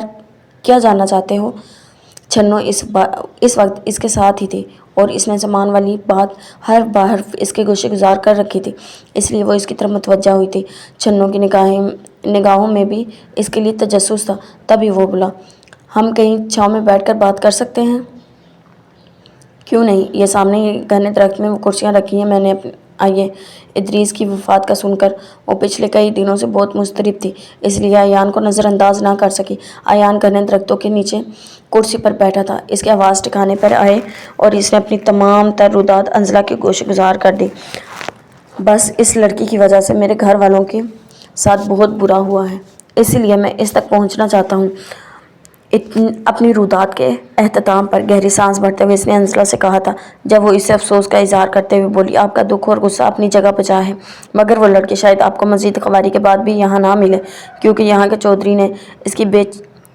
کیا جاننا چاہتے ہو؟ چھنو اس وقت اس کے ساتھ ہی تھی اور اس نے زمان والی بات حرف بہ حرف اس کے گوشے گزار کر رکھی تھی، اس لیے وہ اس کی طرف متوجہ ہوئی تھی۔ چھنو کی نگاہوں میں بھی اس کے لیے تجسس تھا۔ تبھی وہ بولا، ہم کہیں چھاؤں میں بیٹھ کر بات کر سکتے ہیں؟ کیوں نہیں، یہ سامنے ہی گھنے درخت میں وہ کرسیاں رکھی ہیں، میں نے آئیے۔ ادریس کی وفات کا سن کر وہ پچھلے کئی دنوں سے بہت مضطرب تھی، اس لیے ایان کو نظر انداز نہ کر سکی۔ ایان گھنے درختوں کے نیچے کرسی پر بیٹھا تھا۔ اس کے آواز ٹھکانے پر آئے اور اس نے اپنی تمام تر روداد انزلہ کے گوشے گزار کر دی۔ بس اس لڑکی کی وجہ سے میرے گھر والوں کے ساتھ بہت برا ہوا ہے، اسی لیے میں اس تک پہنچنا چاہتا ہوں۔ اپنی روداد کے اختتام پر گہری سانس بھرتے ہوئے اس نے انزلہ سے کہا تھا، جب وہ اس سے افسوس کا اظہار کرتے ہوئے بولی، آپ کا دکھ اور غصہ اپنی جگہ بجا ہے، مگر وہ لڑکی شاید آپ کو مزید خواری کے بعد بھی یہاں نہ ملے، کیونکہ یہاں کے چودھری نے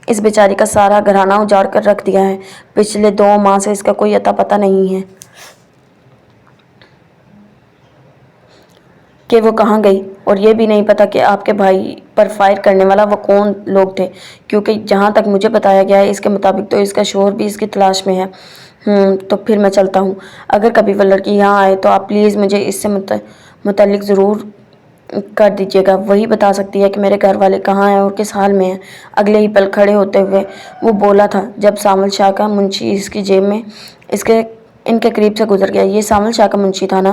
اس بیچاری کا سارا گھرانہ اجاڑ کر رکھ دیا ہے۔ پچھلے 2 ماہ سے اس کا کوئی اتا پتہ نہیں ہے کہ وہ کہاں گئی، اور یہ بھی نہیں پتا کہ آپ کے بھائی پر فائر کرنے والا وہ کون لوگ تھے، کیونکہ جہاں تک مجھے بتایا گیا ہے اس کے مطابق تو اس کا شوہر بھی اس کی تلاش میں ہے۔ تو پھر میں چلتا ہوں۔ اگر کبھی وہ لڑکی یہاں آئے تو آپ پلیز مجھے اس سے متعلق ضرور کر دیجیے گا، وہی بتا سکتی ہے کہ میرے گھر والے کہاں ہیں اور کس حال میں ہیں۔ اگلے ہی پل کھڑے ہوتے ہوئے وہ بولا تھا جب سامل شاہ کا منشی اس کی جیب میں ان کے قریب سے گزر گیا۔ یہ سامل شاہ کا منشی تھا نا؟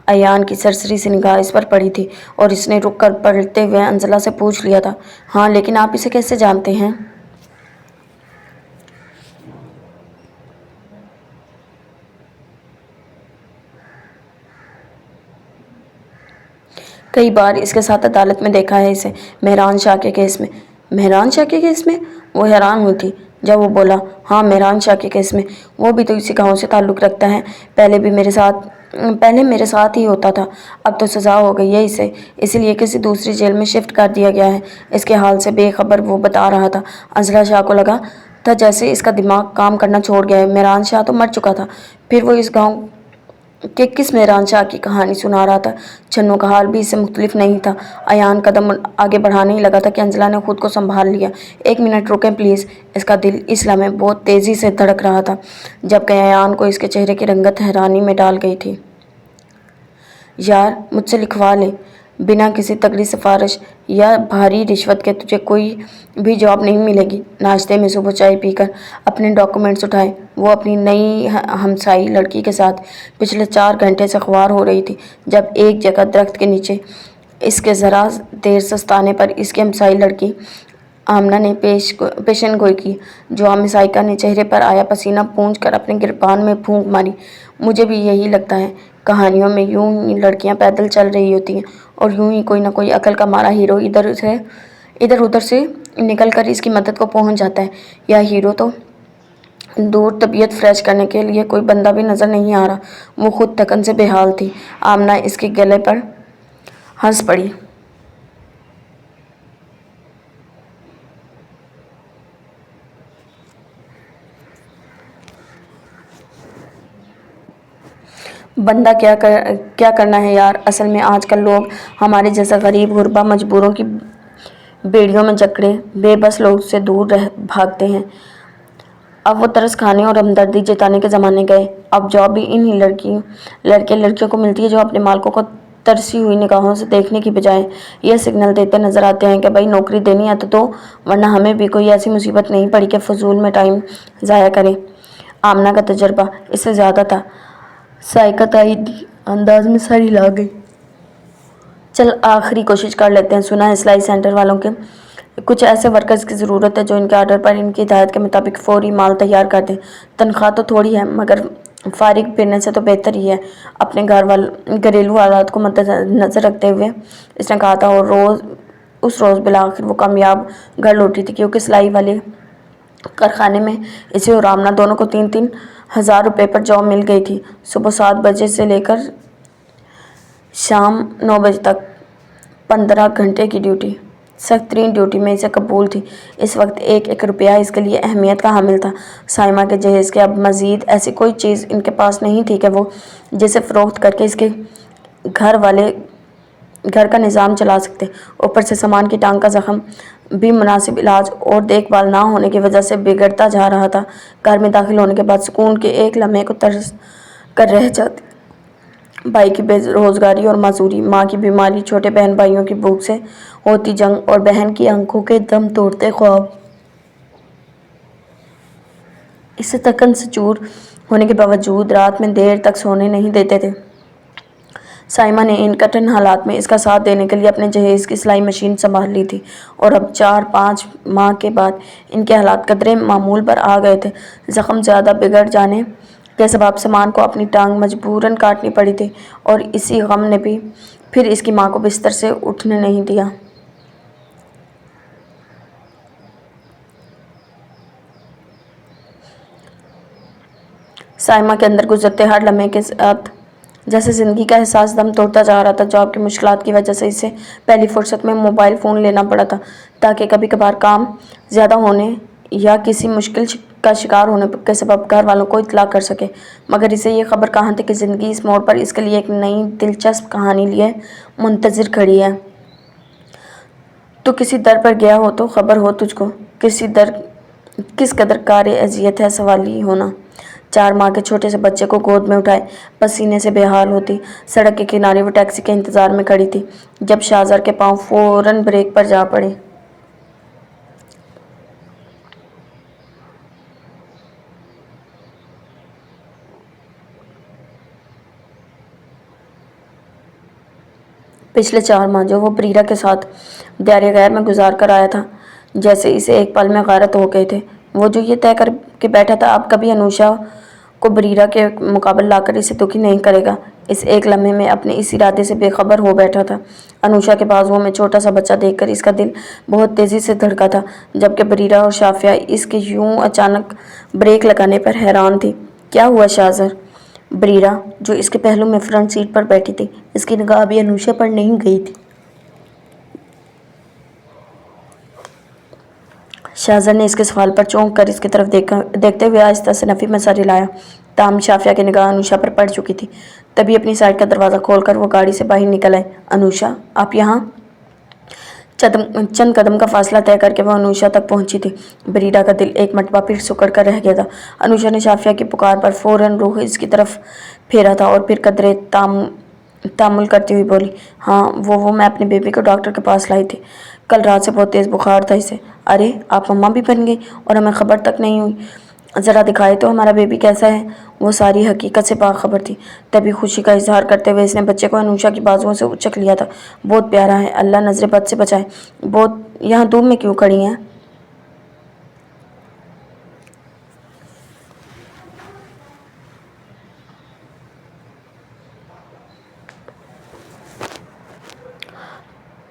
ایان کی سرسری سی نگاہ اس پر پڑی تھی اور اس نے رک کر پلٹتے ہوئے انزلہ سے پوچھ لیا تھا، ہاں، لیکن آپ اسے کیسے جانتے ہیں؟ کئی بار اس کے ساتھ عدالت میں دیکھا ہے اسے، مہران شاہ کے کیس میں۔ مہران شاہ کے کیس میں؟ وہ حیران ہوئی تھی جب وہ بولا، ہاں، مہران شاہ کے کیس میں۔ وہ بھی تو اسی گاؤں سے تعلق رکھتا ہے، پہلے میرے ساتھ ہی ہوتا تھا، اب تو سزا ہو گئی ہے اسے، اسی لیے کسی دوسری جیل میں شفٹ کر دیا گیا ہے۔ اس کے حال سے بے خبر وہ بتا رہا تھا۔ انزلہ شاہ کو لگا تھا جیسے اس کا دماغ کام کرنا چھوڑ گیا ہے۔ مہران شاہ تو مر چکا تھا، پھر وہ اس گاؤں کہ کس مہران شاہ کی کہانی سنا رہا تھا؟ چھنو کا حال بھی اس سے مختلف نہیں تھا۔ ایان قدم آگے بڑھانے ہی لگا تھا کہ انزلہ نے خود کو سنبھال لیا۔ 1 منٹ رکیں پلیز۔ اس کا دل اس لمحے بہت تیزی سے دھڑک رہا تھا، جبکہ ایان کو اس کے چہرے کی رنگت حیرانی میں ڈال گئی تھی۔ یار، مجھ سے لکھوا لے، بنا کسی تگڑی سفارش یا بھاری رشوت کے تجھے کوئی بھی جاب نہیں ملے گی۔ ناشتے میں صبح چائے پی کر اپنے ڈاکومنٹس اٹھائے وہ اپنی نئی ہمسائی لڑکی کے ساتھ پچھلے 4 گھنٹے سے خوار ہو رہی تھی، جب ایک جگہ درخت کے نیچے اس کے ذرا دیر سستانے پر اس کی ہمسائی لڑکی آمنہ نے پیشن گوئی کی۔ جو مسائقہ نے چہرے پر آیا پسینہ پونچھ کر اپنے گریبان میں پھونک ماری۔ مجھے بھی یہی لگتا ہے، کہانیوں میں یوں ہی لڑکیاں پیدل چل رہی ہوتی ہیں اور یوں ہی کوئی نہ کوئی عقل کا مارا ہیرو ادھر ادھر سے نکل کر اس کی مدد کو پہنچ جاتا ہے۔ یا ہیرو تو دور، طبیعت فریش کرنے کے لیے کوئی بندہ بھی نظر نہیں آ رہا۔ وہ خود تھکن سے بے حال تھی۔ آمنہ اس کے گلے پر ہنس پڑی۔ بندہ کیا کرنا ہے یار، اصل میں آج کل لوگ ہمارے جیسا غریب غربا مجبوروں کی بیڑیوں میں جکڑے بے بس لوگ سے دور بھاگتے ہیں۔ اب وہ ترس کھانے اور ہمدردی جتانے کے زمانے گئے۔ اب جاب بھی انہی لڑکیوں کو ملتی ہے جو اپنے مالکوں کو ترسی ہوئی نگاہوں سے دیکھنے کی بجائے یہ سگنل دیتے نظر آتے ہیں کہ بھائی نوکری دینی ہے تو دو، ورنہ ہمیں بھی کوئی ایسی مصیبت نہیں پڑی کہ فضول میں ٹائم ضائع کریں۔ آمنہ کا تجربہ اس سے زیادہ تھا۔ سائیکہ تائیدی انداز میں سر ہلا گئی۔ چل آخری کوشش کر لیتے ہیں۔ سنا ہے سلائی سینٹر والوں کے کچھ ایسے ورکرز کی ضرورت ہے جو ان کے آرڈر پر ان کی ہدایت کے مطابق فوری مال تیار کر دیں۔ تنخواہ تو تھوڑی ہے مگر فارغ پھرنے سے تو بہتر ہی ہے۔ اپنے گھریلو حالات کو مد نظر رکھتے ہوئے اس نے کہا تھا، اور اس روز بالآخر وہ کامیاب گھر لوٹی تھی، کیونکہ سلائی والے کارخانے میں اسے اور آمنہ دونوں کو 3,000 روپے پر جاب مل گئی تھی۔ صبح 7 بجے سے لے کر شام 9 بجے تک 15 گھنٹے کی ڈیوٹی، سخت ترین ڈیوٹی میں اسے قبول تھی۔ اس وقت ایک ایک روپیہ اس کے لیے اہمیت کا حامل تھا۔ سائمہ کے جہیز کے اب مزید ایسی کوئی چیز ان کے پاس نہیں تھی کہ وہ جسے فروخت کر کے اس کے گھر کا نظام چلا سکتے۔ اوپر سے سامان کی ٹانگ کا زخم بھی مناسب علاج اور دیکھ بھال نہ ہونے کی وجہ سے بگڑتا جا رہا تھا۔ گھر میں داخل ہونے کے بعد سکون کے ایک لمحے کو ترس کر رہ جاتی۔ بھائی کی بے روزگاری اور معذوری، ماں کی بیماری، چھوٹے بہن بھائیوں کی بھوک سے ہوتی جنگ اور بہن کی آنکھوں کے دم توڑتے خواب اسے تھکن سے چور ہونے کے باوجود رات میں دیر تک سونے نہیں دیتے تھے۔ سائمہ نے ان کٹھن حالات میں اس کا ساتھ دینے کے لیے اپنے جہیز کی سلائی مشین سنبھال لی تھی، اور اب 4-5 ماہ کے بعد ان کے حالات قدرے معمول پر آ گئے تھے۔ زخم زیادہ بگڑ جانے کے سبب سامان کو اپنی ٹانگ مجبوراً کاٹنی پڑی تھی، اور اسی غم نے بھی پھر اس کی ماں کو بستر سے اٹھنے نہیں دیا۔ سائمہ کے اندر گزرتے ہر لمحے کے ساتھ جیسے زندگی کا احساس دم توڑتا جا رہا تھا۔ جاب کی مشکلات کی وجہ سے اسے پہلی فرصت میں موبائل فون لینا پڑا تھا تاکہ کبھی کبھار کام زیادہ ہونے یا کسی مشکل کا شکار ہونے کے سبب گھر والوں کو اطلاع کر سکے، مگر اسے یہ خبر کہاں تھی کہ زندگی اس موڑ پر اس کے لیے ایک نئی دلچسپ کہانی لیے منتظر کھڑی ہے۔ تو کسی در پر گیا ہو تو خبر ہو تجھ کو، کس قدر کار اذیت ہے سوالی ہونا۔ 4 ماہ کے چھوٹے سے بچے کو گود میں اٹھائے پسینے سے بے حال ہوتی سڑک کے کنارے وہ ٹیکسی کے انتظار میں کھڑی تھی، جب شاہزار کے پاؤں فوراً بریک پر جا پڑے۔ پچھلے 4 ماہ جو وہ بریرہ کے ساتھ دیار غیر میں گزار کر آیا تھا، جیسے اسے ایک پل میں غارت ہو گئے تھے۔ وہ جو یہ طے کر کے بیٹھا تھا اب کبھی انوشا کو بریرہ کے مقابل لا کر اسے دکھی نہیں کرے گا، اس ایک لمحے میں اپنے اس ارادے سے بے خبر ہو بیٹھا تھا۔ انوشا کے بازوؤں میں چھوٹا سا بچہ دیکھ کر اس کا دل بہت تیزی سے دھڑکا تھا، جبکہ بریرہ اور شافیہ اس کے یوں اچانک بریک لگانے پر حیران تھی۔ کیا ہوا شاہزار؟ بریرہ جو اس کے پہلو میں فرنٹ سیٹ پر بیٹھی تھی، اس کی نگاہ ابھی انوشا پر نہیں گئی تھی۔ شاہزار نے اس کے سوال پر چونک کر اس کی طرف دیکھتے ہوئے آہستہ سے نفی میں سر ہلایا، تاہم شافیہ کی نگاہ انوشا پر پڑ چکی تھی۔ تبھی اپنی سائیڈ کا دروازہ کھول کر وہ گاڑی سے باہر نکل آئے۔ انوشا آپ یہاں؟ چند قدم کا فاصلہ طے کر کے وہ انوشا تک پہنچی تھی۔ بریرہ کا دل ایک مرتبہ پھر سکڑ کر رہ گیا تھا۔ انوشا نے شافیہ کی پکار پر فوراً رخ اس کی طرف پھیرا تھا اور پھر قدرے تامل کرتی ہوئی بولی، ہاں وہ میں اپنے بیبی کو ڈاکٹر کے پاس لائی تھی، کل رات سے بہت تیز بخار تھا اسے۔ ارے آپ مما بھی بن گئی اور ہمیں خبر تک نہیں ہوئی، ذرا دکھائے تو ہمارا بیبی کیسا ہے؟ وہ ساری حقیقت سے باخبر تھی۔ تبھی خوشی کا اظہار کرتے ہوئے اس نے بچے کو انوشا کی بازوؤں سے اچک لیا تھا۔ بہت پیارا ہے، اللہ نظر بد سے بچائے۔ یہاں دھوپ میں کیوں کھڑی ہیں؟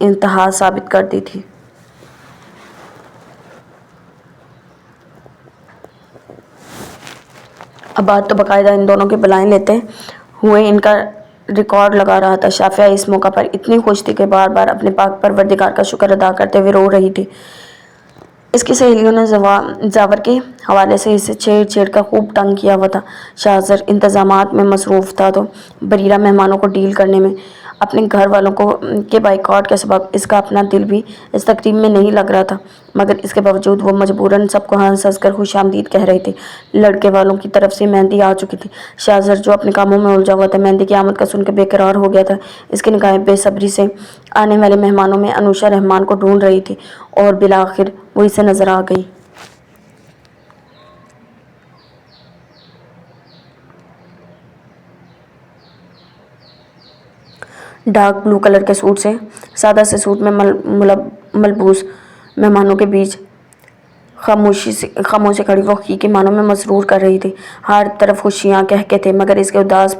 انتہا ثابت کر دی تھی۔ عباد تو باقاعدہ ان دونوں کی بلائیں لیتے ہوئے ان کا ریکارڈ لگا رہا تھا۔ شافیہ اس موقع پر اتنی خوش تھی کہ بار بار اپنے پاک پروردگار کا شکر ادا کرتے ہوئے رو رہی تھی۔ اس کی سہیلیوں نے زاور کے حوالے سے اسے چھیڑ چھیڑ کر خوب تنگ کیا ہوا تھا۔ شاہزر انتظامات میں مصروف تھا تو بریرہ مہمانوں کو ڈیل کرنے میں۔ اپنے گھر والوں کے بائیکاٹ کے سبب اس کا اپنا دل بھی اس تقریب میں نہیں لگ رہا تھا، مگر اس کے باوجود وہ مجبوراً سب کو ہنس ہنس کر خوش آمدید کہہ رہی تھی۔ لڑکے والوں کی طرف سے مہندی آ چکی تھی۔ شاہزر جو اپنے کاموں میں الجھا ہوا تھا، مہندی کی آمد کا سن کے بے قرار ہو گیا تھا۔ اس کی نگاہیں بے صبری سے آنے والے مہمانوں میں انوشا رحمان کو ڈھونڈ رہی تھی اور بالآخر وہ اسے نظر آ گئی۔ ڈارک بلو کلر کے سوٹ سے سادہ سے سوٹ میں ملبوس مہمانوں کے بیچ خاموشی سے کھڑی وہ حقیقی معنوں میں مسرور کر رہی تھی۔ ہر طرف خوشیاں کہکے تھے، مگر اس کے اداس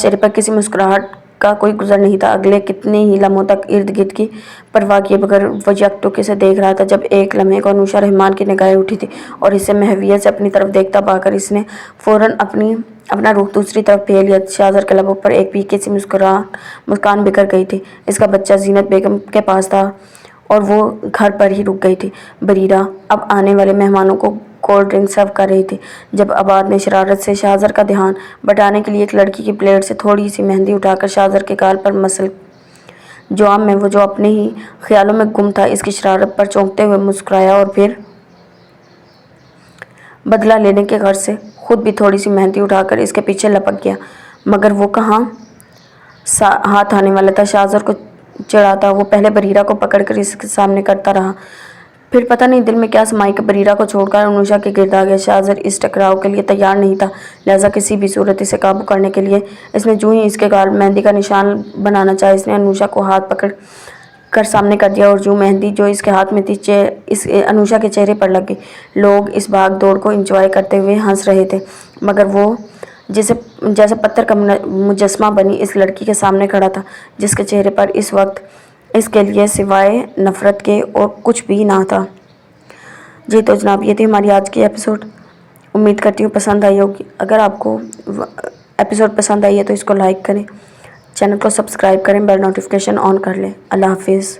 چہرے پر کسی مسکراہٹ کا کوئی گزر نہیں تھا۔ اگلے کتنے ہی لمحوں تک ارد گرد کی پرواہ کیے بغیر وہ یکٹوکے سے دیکھ رہا تھا، جب ایک لمحے کو انوشا رحمان کی نگاہیں اٹھی تھی اور اسے محویت سے اپنی طرف دیکھتا پا کر اس نے فوراً اپنا رخ دوسری طرف پھیر لیا۔ شاہزر کے لبوں پر ایک پھیکی سی مسکان بکھر گئی تھی۔ اس کا بچہ زینت بیگم کے پاس تھا اور وہ گھر پر ہی رک گئی تھی۔ بریرہ اب آنے والے مہمانوں کو کولڈ ڈرنک سرو کر رہی تھی، جب عباد نے شرارت سے شاہزر کا دھیان بٹانے کے لیے ایک لڑکی کی پلیٹ سے تھوڑی سی مہندی اٹھا کر شاہزر کے گال پر مسل۔ جوام میں وہ جو اپنے ہی خیالوں میں گم تھا، اس کی شرارت پر چونکتے ہوئے مسکرایا اور پھر بدلہ لینے کے غرض سے خود بھی تھوڑی سی مہندی اٹھا کر اس کے پیچھے لپک گیا، مگر وہ کہاں ہاتھ آنے والا تھا۔ شاہزر کو چڑھاتا وہ پہلے بریرہ کو پکڑ کر اس کے سامنے کرتا رہا، پھر پتہ نہیں دل میں کیا سمائی کہ بریرہ کو چھوڑ کر انوشا کے گرد آ گیا۔ شاہزر اس ٹکراؤ کے لیے تیار نہیں تھا، لہٰذا کسی بھی صورت اسے قابو کرنے کے لیے اس نے جو ہی اس کے گال مہندی کا نشان بنانا چاہا، اس نے انوشا کو ہاتھ پکڑ کر سامنے کر دیا اور جو مہندی جو اس کے ہاتھ میں تھی اس انوشا کے چہرے پر لگ گئی۔ لوگ اس بھاگ دوڑ کو انجوائے کرتے ہوئے ہنس رہے تھے، مگر وہ جیسے پتھر کا مجسمہ بنی اس لڑکی کے سامنے کھڑا تھا، جس کے چہرے پر اس وقت اس کے لیے سوائے نفرت کے اور کچھ بھی نہ تھا۔ جی تو جناب، یہ تھی ہماری آج کی ایپیسوڈ۔ امید کرتی ہوں پسند آئی ہوگی۔ اگر آپ کو ایپیسوڈ پسند آئی ہے تو اس کو لائک کریں، چینل کو سبسکرائب کریں، بیل نوٹیفیکیشن آن کر لیں۔ اللہ حافظ۔